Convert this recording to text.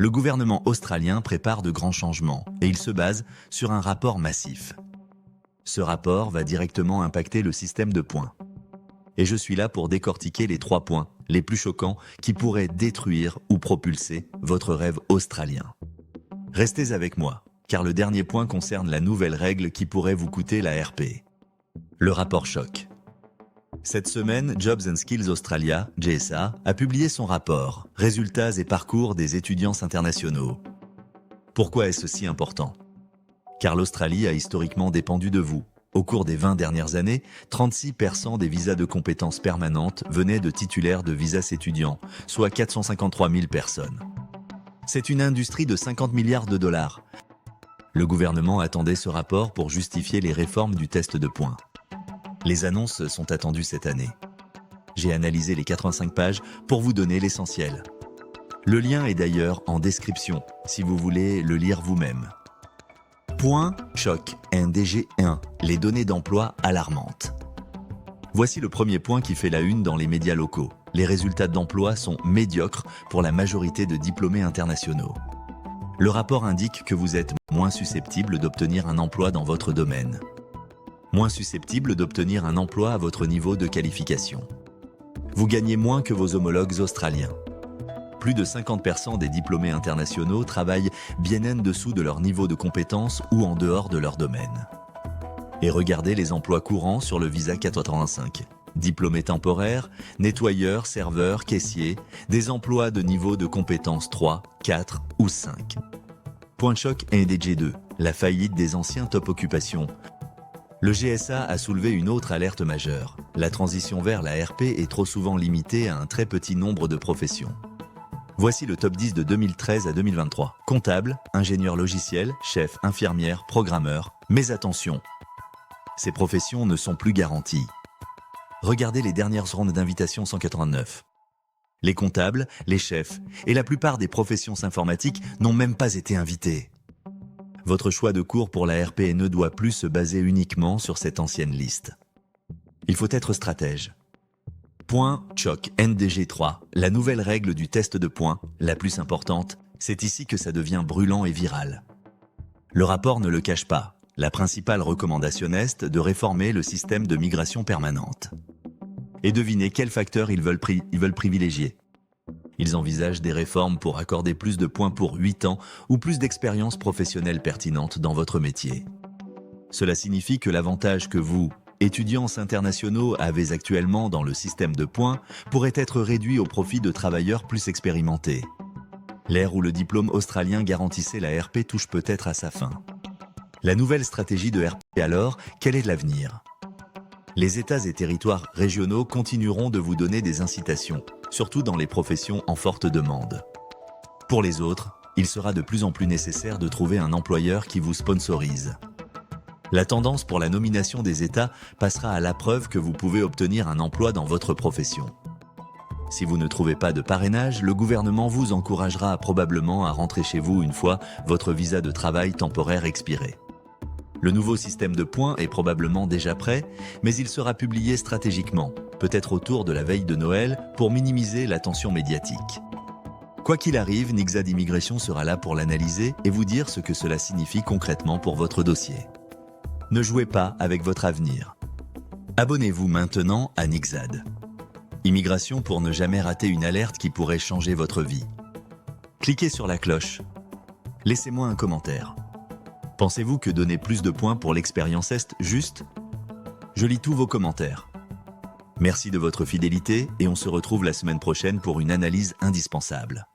Le gouvernement australien prépare de grands changements et il se base sur un rapport massif. Ce rapport va directement impacter le système de points. Et je suis là pour décortiquer les 3 points les plus choquants qui pourraient détruire ou propulser votre rêve australien. Restez avec moi, car le dernier point concerne la nouvelle règle qui pourrait vous coûter la RP. Le rapport choc. Cette semaine, Jobs and Skills Australia, JSA, a publié son rapport « Résultats et parcours des étudiants internationaux ». Pourquoi est-ce si important? Car l'Australie a historiquement dépendu de vous. Au cours des 20 dernières années, 36% des visas de compétences permanentes venaient de titulaires de visas étudiants, soit 453 000 personnes. C'est une industrie de 50 milliards de dollars. Le gouvernement attendait ce rapport pour justifier les réformes du test de points. Les annonces sont attendues cette année. J'ai analysé les 85 pages pour vous donner l'essentiel. Le lien est d'ailleurs en description, si vous voulez le lire vous-même. Point choc NDG 1, les données d'emploi alarmantes. Voici le premier point qui fait la une dans les médias locaux. Les résultats d'emploi sont médiocres pour la majorité de diplômés internationaux. Le rapport indique que vous êtes moins susceptible d'obtenir un emploi dans votre domaine. Moins susceptible d'obtenir un emploi à votre niveau de qualification. Vous gagnez moins que vos homologues australiens. Plus de 50% des diplômés internationaux travaillent bien en dessous de leur niveau de compétence ou en dehors de leur domaine. Et regardez les emplois courants sur le visa 485. Diplômés temporaires, nettoyeurs, serveurs, caissiers, des emplois de niveau de compétence 3, 4 ou 5. Point choc NDG2, la faillite des anciens top occupations. Le GSA a soulevé une autre alerte majeure. La transition vers la RP est trop souvent limitée à un très petit nombre de professions. Voici le top 10 de 2013 à 2023. Comptable, ingénieur logiciel, chef, infirmière, programmeur. Mais attention, ces professions ne sont plus garanties. Regardez les dernières rondes d'invitation 189. Les comptables, les chefs et la plupart des professions informatiques n'ont même pas été invités. Votre choix de cours pour la RP ne doit plus se baser uniquement sur cette ancienne liste. Il faut être stratège. Point choc NDG 3, la nouvelle règle du test de points, la plus importante, c'est ici que ça devient brûlant et viral. Le rapport ne le cache pas. La principale recommandation est de réformer le système de migration permanente. Et devinez quels facteurs ils veulent privilégier. Ils envisagent des réformes pour accorder plus de points pour 8 ans ou plus d'expérience professionnelle pertinente dans votre métier. Cela signifie que l'avantage que vous, étudiants internationaux, avez actuellement dans le système de points pourrait être réduit au profit de travailleurs plus expérimentés. L'ère où le diplôme australien garantissait la RP touche peut-être à sa fin. La nouvelle stratégie de RP alors, quel est l'avenir? Les États et territoires régionaux continueront de vous donner des incitations, surtout dans les professions en forte demande. Pour les autres, il sera de plus en plus nécessaire de trouver un employeur qui vous sponsorise. La tendance pour la nomination des États passera à la preuve que vous pouvez obtenir un emploi dans votre profession. Si vous ne trouvez pas de parrainage, le gouvernement vous encouragera probablement à rentrer chez vous une fois votre visa de travail temporaire expiré. Le nouveau système de points est probablement déjà prêt, mais il sera publié stratégiquement, peut-être autour de la veille de Noël, pour minimiser l'attention médiatique. Quoi qu'il arrive, Nixad Immigration sera là pour l'analyser et vous dire ce que cela signifie concrètement pour votre dossier. Ne jouez pas avec votre avenir. Abonnez-vous maintenant à Nixad Immigration pour ne jamais rater une alerte qui pourrait changer votre vie. Cliquez sur la cloche. Laissez-moi un commentaire. Pensez-vous que donner plus de points pour l'expérience est juste? Je lis tous vos commentaires. Merci de votre fidélité et on se retrouve la semaine prochaine pour une analyse indispensable.